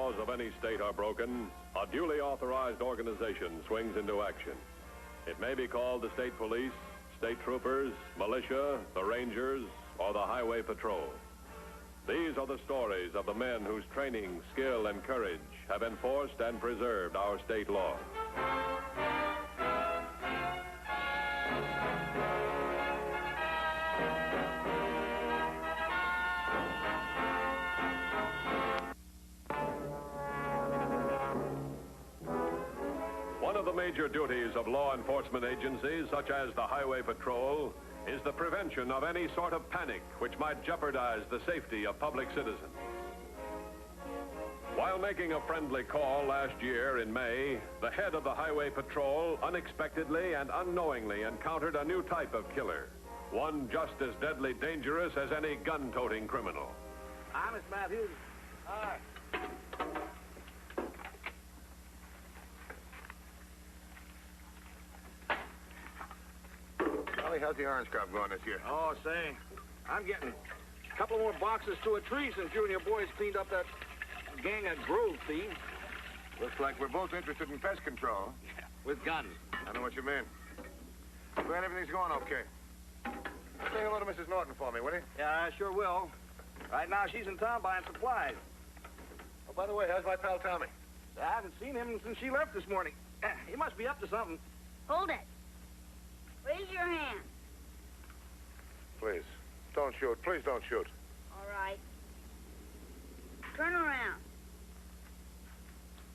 laws of any state are broken, a duly authorized organization swings into action. It may be called the state police, state troopers, militia, the rangers, or the highway patrol. These are the stories of the men whose training, skill, and courage have enforced and preserved our state laws. One of the major duties of law enforcement agencies, such as the Highway Patrol, is the prevention of any sort of panic which might jeopardize the safety of public citizens. While making a friendly call last year in May, the head of the Highway Patrol unexpectedly and unknowingly encountered a new type of killer, one just as deadly dangerous as any gun-toting criminal. Hi, Miss Matthews. Hi. How's the orange crop going this year? Oh, say, I'm getting a couple more boxes to a tree since you and your boys cleaned up that gang of grove thieves. Looks like we're both interested in pest control. Yeah, with guns. I know what you mean. Glad everything's going okay. Say hello to Mrs. Norton for me, will you? Yeah, I sure will. Right now, she's in town buying supplies. Oh, by the way, how's my pal Tommy? I haven't seen him since she left this morning. He must be up to something. Hold it. Raise your hand. Please, don't shoot. Please don't shoot. All right. Turn around.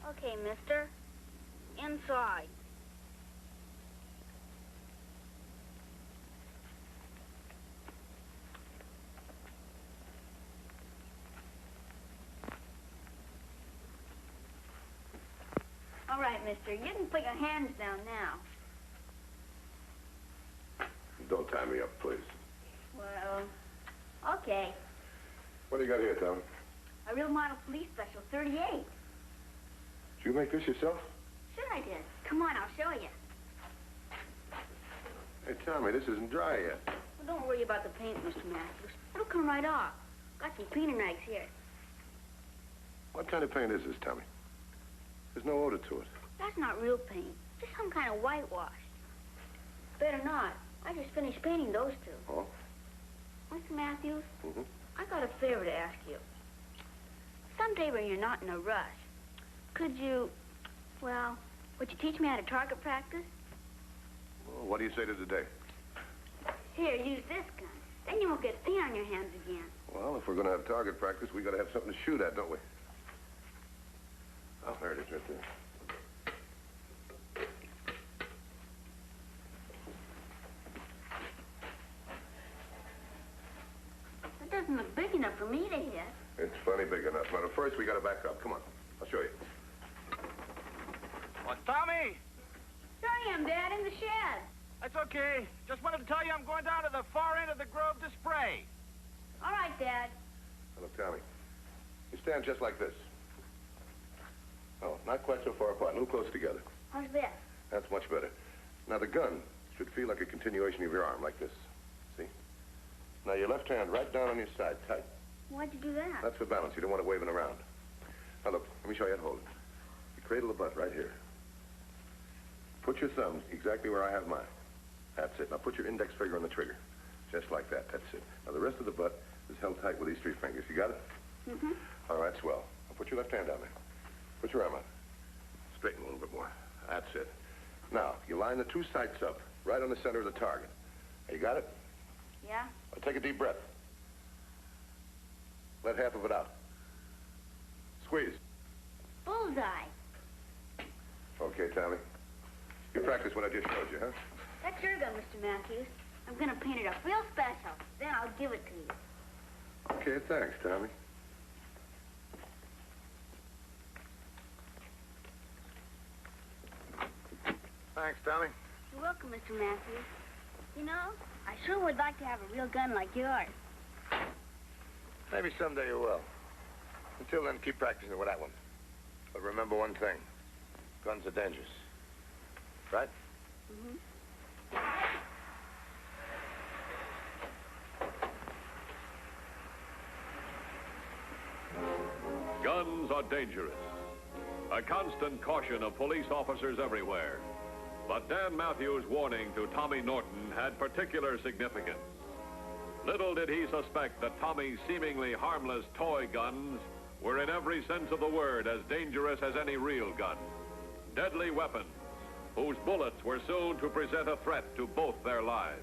Okay, mister. Inside. All right, mister. You can put your hands down now. Don't tie me up, please. Well, okay. What do you got here, Tommy? A real model police special, 38. Did you make this yourself? Sure I did. Come on, I'll show you. Hey, Tommy, this isn't dry yet. Well, don't worry about the paint, Mr. Matthews. It'll come right off. Got some cleaning rags here. What kind of paint is this, Tommy? There's no odor to it. That's not real paint. Just some kind of whitewash. Better not. I just finished painting those two. Oh? Mr. Matthews, Mm-hmm. I got a favor to ask you. Someday when you're not in a rush, could you, well, would you teach me how to target practice? Well, what do you say to today? Here, use this gun. Then you won't get paint on your hands again. Well, if we're going to have target practice, we got to have something to shoot at, don't we? Oh, there it is right there. It doesn't look big enough for me to hit. It's plenty big enough. Now, first, we got to back up. Come on. I'll show you. What, Tommy? There I am, Dad, in the shed. That's okay. Just wanted to tell you I'm going down to the far end of the grove to spray. All right, Dad. Now, look, Tommy. You stand just like this. Oh, not quite so far apart. A little close together. How's this? That's much better. Now, the gun should feel like a continuation of your arm, like this. See? Now, your left hand right down on your side, tight. Why'd you do that? That's for balance. You don't want it waving around. Now, look, let me show you how to hold it. You cradle the butt right here. Put your thumbs exactly where I have mine. That's it. Now, put your index finger on the trigger. Just like that. That's it. Now, the rest of the butt is held tight with these three fingers. You got it? Mm-hmm. All right, swell. Now, put your left hand down there. Put your arm out. Straighten a little bit more. That's it. Now, you line the two sights up, right on the center of the target. You got it? Yeah? Now, take a deep breath. Let half of it out. Squeeze. Bullseye. Okay, Tommy. You practice what I just showed you, huh? That's your gun, Mr. Matthews. I'm gonna paint it up real special. Then I'll give it to you. Okay, thanks, Tommy. Thanks, Tommy. You're welcome, Mr. Matthews. You know, I sure would like to have a real gun like yours. Maybe someday you will. Until then, keep practicing with that one. But remember one thing. Guns are dangerous. Right? Mm-hmm. Guns are are dangerous. A constant caution of police officers everywhere. But Dan Matthews' warning to Tommy Norton had particular significance. Little did he suspect that Tommy's seemingly harmless toy guns were in every sense of the word as dangerous as any real gun. Deadly weapons, whose bullets were soon to present a threat to both their lives.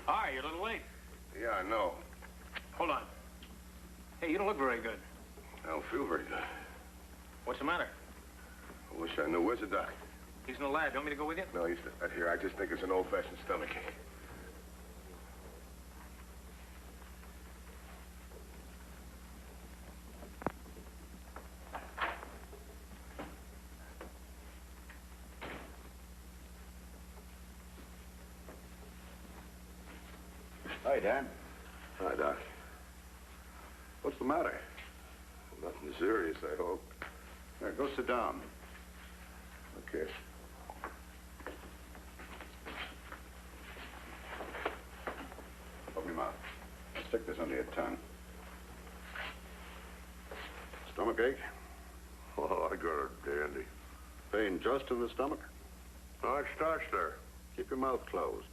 Hi, you're a little late. Yeah, I know. Hold on. Hey, you don't look very good. I don't feel very good. What's the matter? I wish I knew. Where's the doc? He's in the lab. You want me to go with you? No, he's not here. I just think it's an old-fashioned stomachache. Hi, Dan. Hi, Doc. What's the matter? Nothing serious, I hope. Here, go sit down. Okay. Open your mouth. Stick this under your tongue. Stomachache? Oh, I got it dandy. Pain just in the stomach? Oh, it starts there. Keep your mouth closed.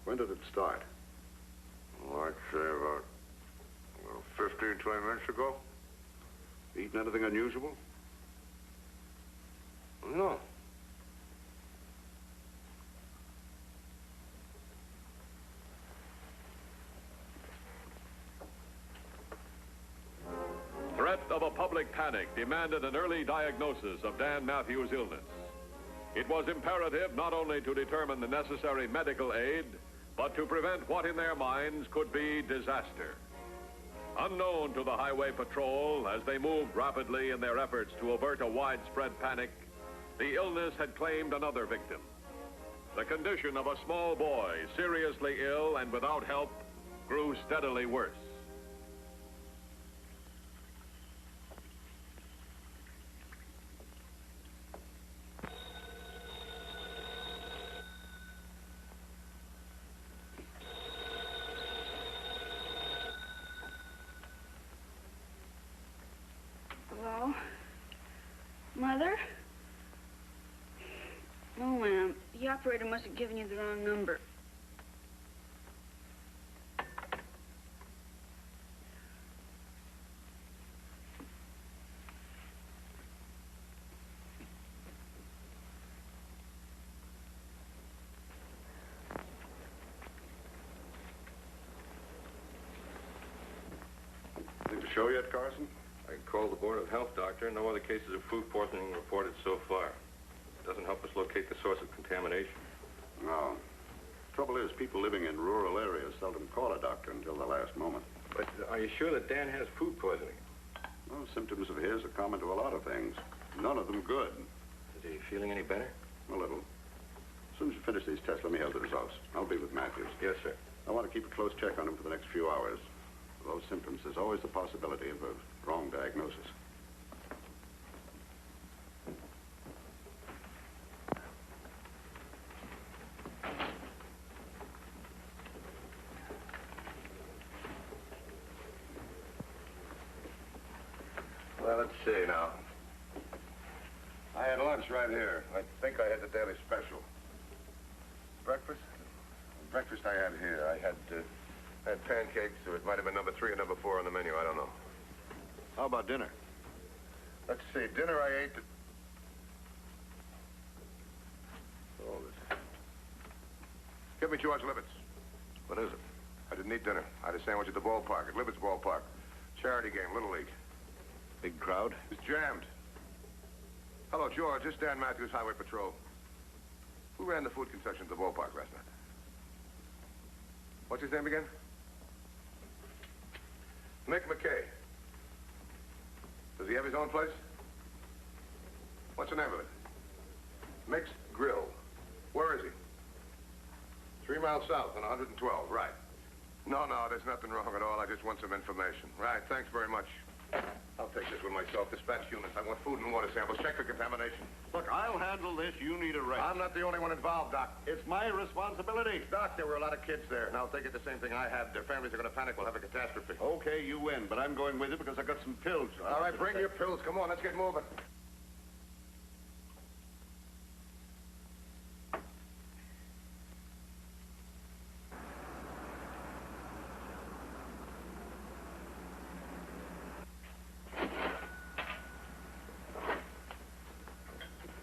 When did it start? Well, I'd say about 15, 20 minutes ago. Eaten anything unusual? No. Threat of a public panic demanded an early diagnosis of Dan Matthews' illness. It was imperative not only to determine the necessary medical aid, but to prevent what in their minds could be disaster. Unknown to the Highway Patrol, as they moved rapidly in their efforts to avert a widespread panic, the illness had claimed another victim. The condition of a small boy, seriously ill and without help, grew steadily worse. Hello? Mother? No, ma'am. The operator must have given you the wrong number. Anything to show yet, Carson? I called the Board of Health, Doctor. No other cases of food poisoning reported so far. It doesn't help us locate the source of contamination. No. Trouble is, people living in rural areas seldom call a doctor until the last moment. But are you sure that Dan has food poisoning? Well, symptoms of his are common to a lot of things. None of them good. Is he feeling any better? A little. As soon as you finish these tests, let me have the results. I'll be with Matthews. Yes, sir. I want to keep a close check on him for the next few hours. For those symptoms, there's always the possibility of a wrong diagnosis. Well, let's see now. I had lunch right here. I think I had the daily special. Breakfast? Breakfast I had here. I had pancakes, so it might have been number 3 or number 4 on the menu. I don't know. How about dinner? Let's see. Dinner I ate at... All this. Give me George Libbets. What is it? I didn't eat dinner. I had a sandwich at the ballpark, at Libet's ballpark. Charity game, Little League. Big crowd? It's jammed. Hello, George. This is Dan Matthews, Highway Patrol. Who ran the food concession at the ballpark last night? What's his name again? Mick McKay. Does he have his own place? What's the name of it? Mick's Grill. Where is he? 3 miles south on 112, right. No, there's nothing wrong at all. I just want some information. Right, thanks very much. I'll take this with myself. Dispatch units. I want food and water samples. Check for contamination. Look, I'll handle this. You need a rest. I'm not the only one involved, Doc. It's my responsibility. Doc, there were a lot of kids there. Now, if they get the same thing I had, their families are going to panic. We'll have a catastrophe. Okay, you win, but I'm going with you because I got some pills. All right, bring your pills. Come on, let's get moving.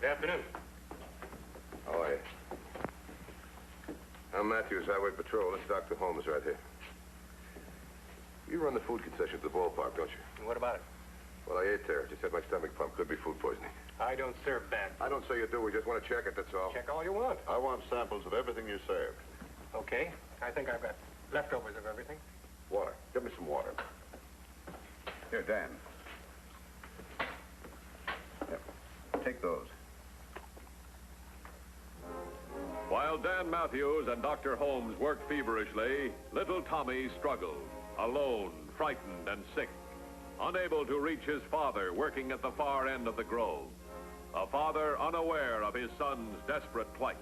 Good afternoon. Oh, hey. I'm Matthews, Highway Patrol. This is Dr. Holmes right here. You run the food concession at the ballpark, don't you? What about it? Well, I ate there. Just had my stomach pumped. Could be food poisoning. I don't serve bad. I don't say you do. We just want to check it, that's all. Check all you want. I want samples of everything you serve. Okay. I think I've got leftovers of everything. Water. Give me some water. Here, Dan. Yep. Take those. While Dan Matthews and Dr. Holmes worked feverishly, little Tommy struggled, alone, frightened, and sick, unable to reach his father working at the far end of the grove, a father unaware of his son's desperate plight.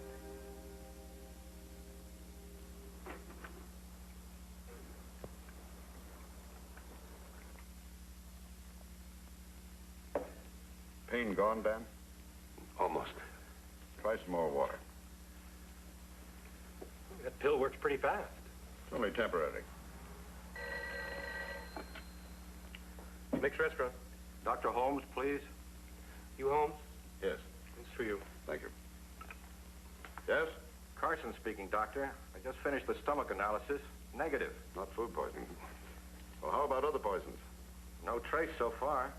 Pain gone, Dan? Almost. Try some more water. That pill works pretty fast. It's only temporary. Mixed restaurant. Dr. Holmes, please. You Holmes? Yes. It's for you. Thank you. Yes? Carson speaking, Doctor. I just finished the stomach analysis. Negative. Not food poisoning. Well, how about other poisons? No trace so far.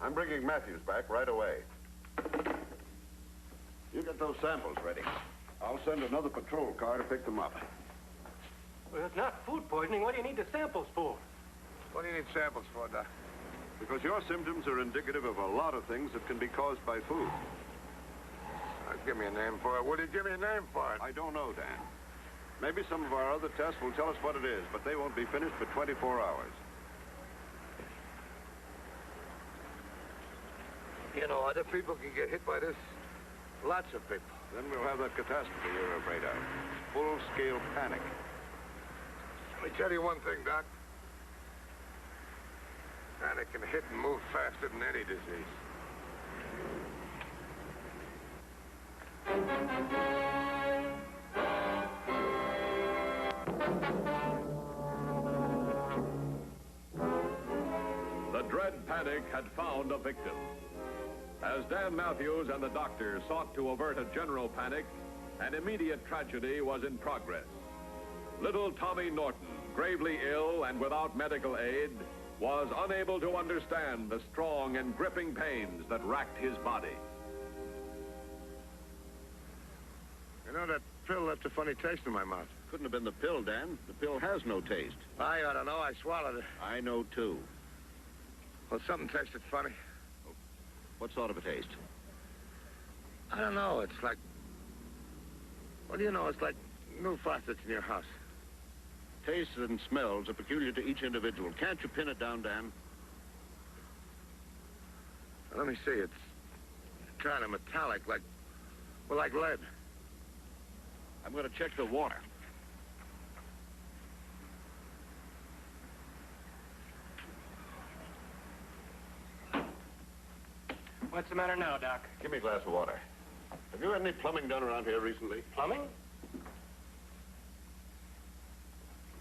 I'm bringing Matthews back right away. You get those samples ready. I'll send another patrol car to pick them up. Well, it's not food poisoning. What do you need the samples for? What do you need samples for, Doc? Because your symptoms are indicative of a lot of things that can be caused by food. Give me a name for it. What did you give me a name for it? I don't know, Dan. Maybe some of our other tests will tell us what it is, but they won't be finished for 24 hours. You know, other people can get hit by this. Lots of people. Then we'll have that catastrophe you're afraid of. Full-scale panic. Let me tell you one thing, Doc. Panic can hit and move faster than any disease. The dread panic had found a victim. As Dan Matthews and the doctor sought to avert a general panic, an immediate tragedy was in progress. Little Tommy Norton, gravely ill and without medical aid, was unable to understand the strong and gripping pains that racked his body. You know, that pill left a funny taste in my mouth. Couldn't have been the pill, Dan. The pill has no taste. I ought to know. I swallowed it. I know, too. Well, something tasted funny. What sort of a taste? I don't know. It's like... Well, you know, it's like new faucets in your house. Tastes and smells are peculiar to each individual. Can't you pin it down, Dan? Let me see. It's kind of metallic, like... Well, like lead. I'm going to check the water. What's the matter now, Doc? Give me a glass of water. Have you had any plumbing done around here recently? Plumbing?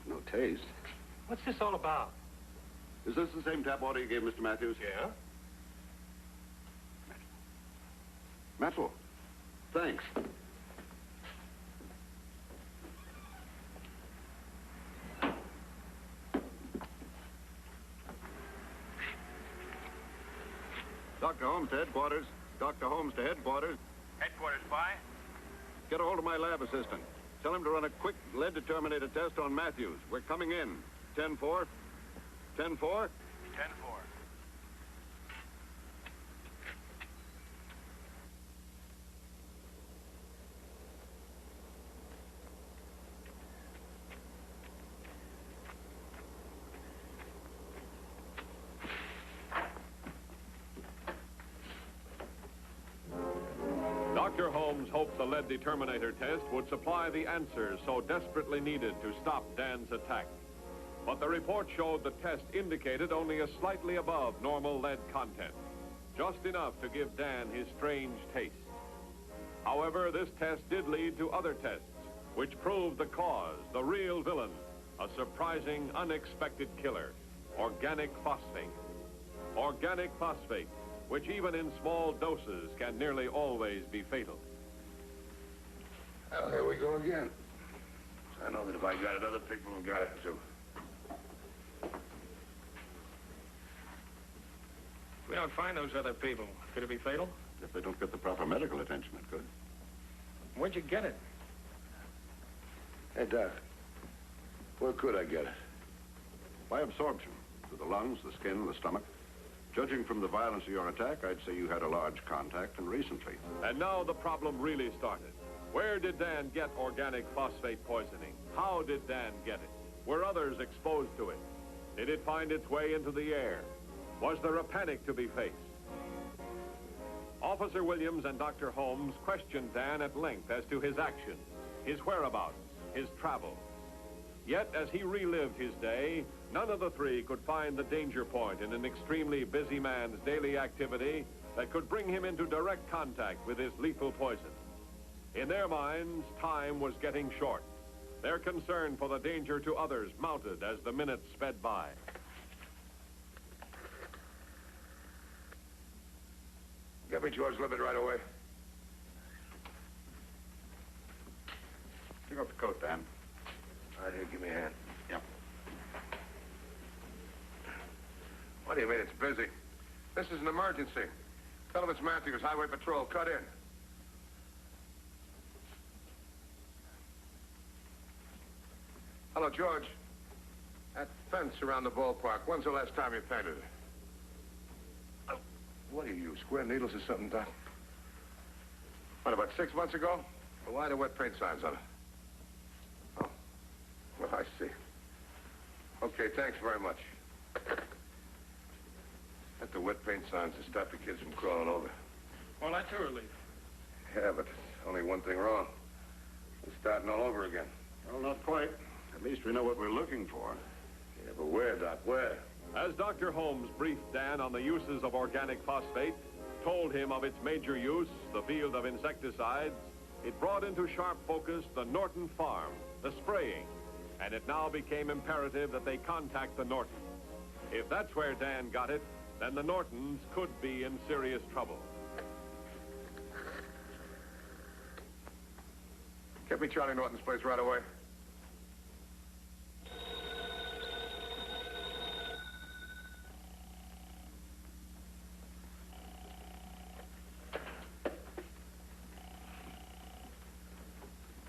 No taste. What's this all about? Is this the same tap water you gave Mr. Matthews? Yeah? Metal. Thanks. Dr. Holmes to headquarters. Dr. Holmes to headquarters. Headquarters, by? Get a hold of my lab assistant. Tell him to run a quick lead determinator test on Matthews. We're coming in. 10-4. 10-4. 10-4. Dr. Holmes hoped the lead determinator test would supply the answers so desperately needed to stop Dan's attack. But the report showed the test indicated only a slightly above normal lead content, just enough to give Dan his strange taste. However, this test did lead to other tests, which proved the cause, the real villain, a surprising, unexpected killer, organic phosphate. Organic phosphate, which even in small doses can nearly always be fatal. Well, here we go again. I know that if I got it, other people have got it, too. If we don't find those other people, could it be fatal? If they don't get the proper medical attention, it could. Where'd you get it? Hey, Doc, where could I get it? By absorption. Through the lungs, the skin, the stomach. Judging from the violence of your attack, I'd say you had a large contact, and recently. And now the problem really started. Where did Dan get organic phosphate poisoning? How did Dan get it? Were others exposed to it? Did it find its way into the air? Was there a panic to be faced? Officer Williams and Dr. Holmes questioned Dan at length as to his actions, his whereabouts, his travels. Yet, as he relived his day, none of the three could find the danger point in an extremely busy man's daily activity that could bring him into direct contact with his lethal poison. In their minds, time was getting short. Their concern for the danger to others mounted as the minutes sped by. Get me George Libet right away. Pick up the coat, Dan. Right here, give me a hand. Yep. What do you mean it's busy? This is an emergency. Tell him it's Matthews, Highway Patrol. Cut in. Hello, George. That fence around the ballpark, when's the last time you painted it? Oh, what are you, square needles or something, Doc? What, about 6 months ago? Well, why the wet paint signs on it? Oh, well, I see. Okay, thanks very much. Let the wet paint signs to stop the kids from crawling over. Well, that's a relief. Yeah, but there's only one thing wrong. We're starting all over again. Well, not quite. At least we know what we're looking for. Yeah, but where, Doc? Where? As Dr. Holmes briefed Dan on the uses of organic phosphate, told him of its major use, the field of insecticides, it brought into sharp focus the Norton farm, the spraying, and it now became imperative that they contact the Nortons. If that's where Dan got it, then the Nortons could be in serious trouble. Get me Charlie Norton's place right away.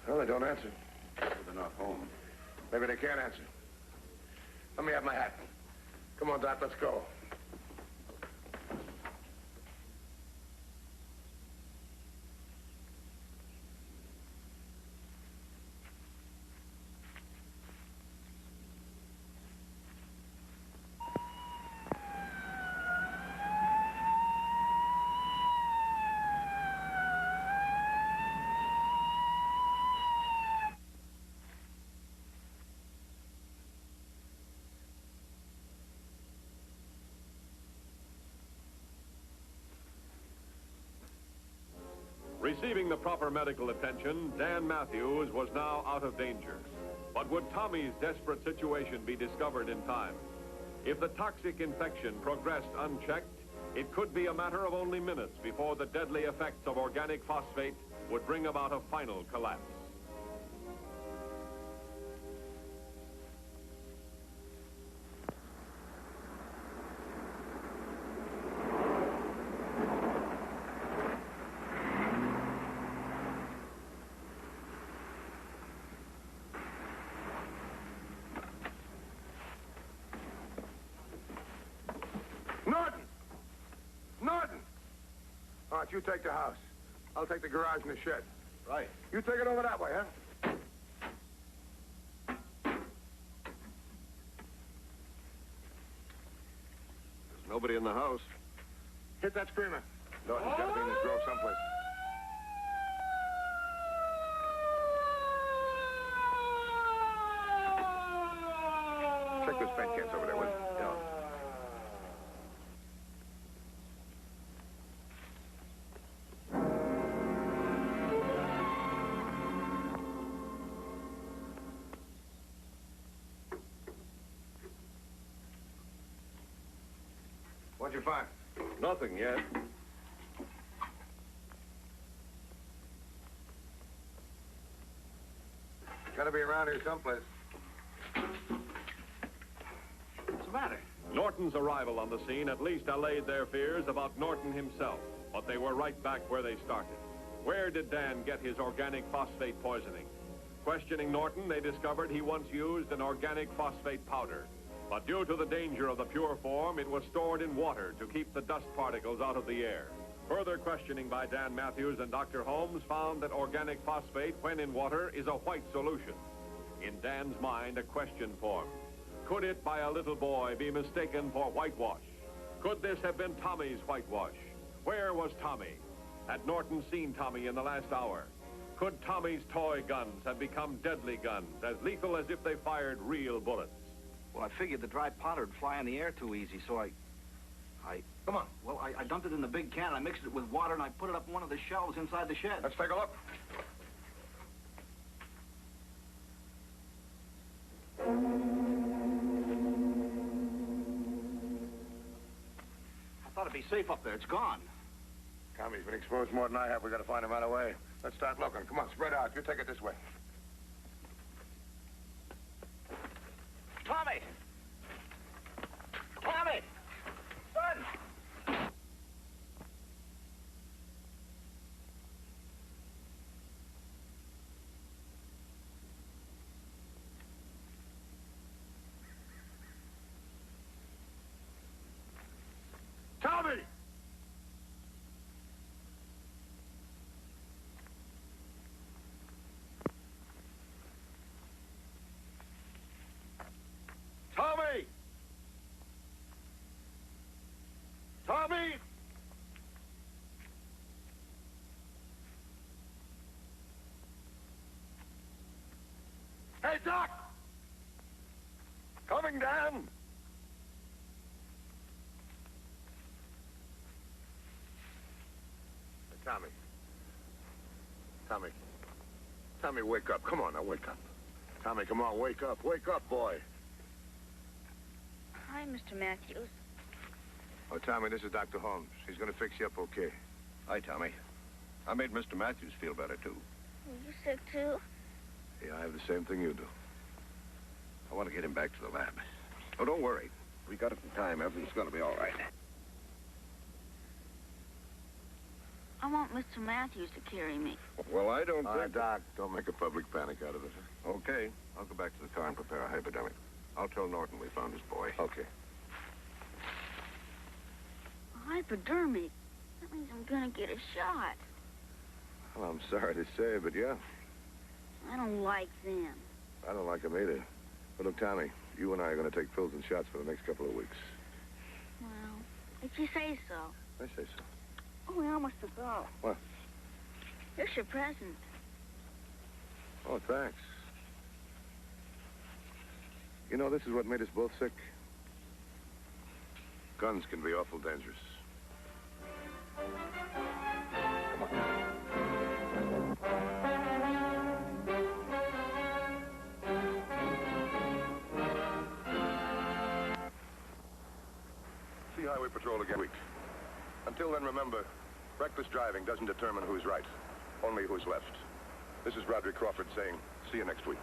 Well, they don't answer. They're not home. Maybe they can't answer. Let me have my hat. Come on, Doc, let's go. Receiving the proper medical attention, Dan Matthews was now out of danger. But would Tommy's desperate situation be discovered in time? If the toxic infection progressed unchecked, it could be a matter of only minutes before the deadly effects of organic phosphate would bring about a final collapse. out. You take the house. I'll take the garage and the shed. Right. You take it over that way, huh? There's nobody in the house. Hit that screamer. Norton's got to be in this grove someplace. Check those paint cans over there, will you? Yeah. What'd you find? Nothing yet. Gotta be around here someplace. What's the matter? Norton's arrival on the scene at least allayed their fears about Norton himself, but they were right back where they started. Where did Dan get his organic phosphate poisoning? Questioning Norton, they discovered he once used an organic phosphate powder. But due to the danger of the pure form, it was stored in water to keep the dust particles out of the air. Further questioning by Dan Matthews and Dr. Holmes found that organic phosphate, when in water, is a white solution. In Dan's mind, a question formed. Could it, by a little boy, be mistaken for whitewash? Could this have been Tommy's whitewash? Where was Tommy? Had Norton seen Tommy in the last hour? Could Tommy's toy guns have become deadly guns, as lethal as if they fired real bullets? Well, I figured the dry powder would fly in the air too easy, so I Come on. Well, I dumped it in the big can, I mixed it with water, and I put it up on one of the shelves inside the shed. Let's take a look. I thought it'd be safe up there. It's gone. Tommy's been exposed more than I have. We gotta find him right away. Let's start looking. Come on, spread out. You take it this way. Tommy! Tommy! Son! Tommy! Tommy! Tommy! Hey, Doc! Coming down! Tommy. Tommy. Tommy, wake up. Come on now, wake up. Tommy, come on, wake up. Wake up, boy. Hi, Mr. Matthews. Oh, Tommy, this is Dr. Holmes. He's going to fix you up okay. Hi, Tommy. I made Mr. Matthews feel better, too. Are you sick, too? Yeah, I have the same thing you do. I want to get him back to the lab. Oh, don't worry. We got it in time. Everything's going to be all right. I want Mr. Matthews to carry me. Well, I don't All right, think... Doc, don't make a public panic out of it. Okay. I'll go back to the car and prepare a hypodermic. I'll tell Norton we found his boy. Okay. A hypodermic? That means I'm gonna get a shot. Well, I'm sorry to say, but yeah, I don't like them. I don't like him either. But look, Tommy, you and I are going to take pills and shots for the next couple of weeks. Well, if you say so. I say so. Oh, we almost forgot. What? Here's your present. Oh, thanks. You know, this is what made us both sick. Guns can be awful dangerous. Come on. See Highway Patrol again week. Until then, remember, reckless driving doesn't determine who's right, only who's left. This is Roderick Crawford saying, see you next week.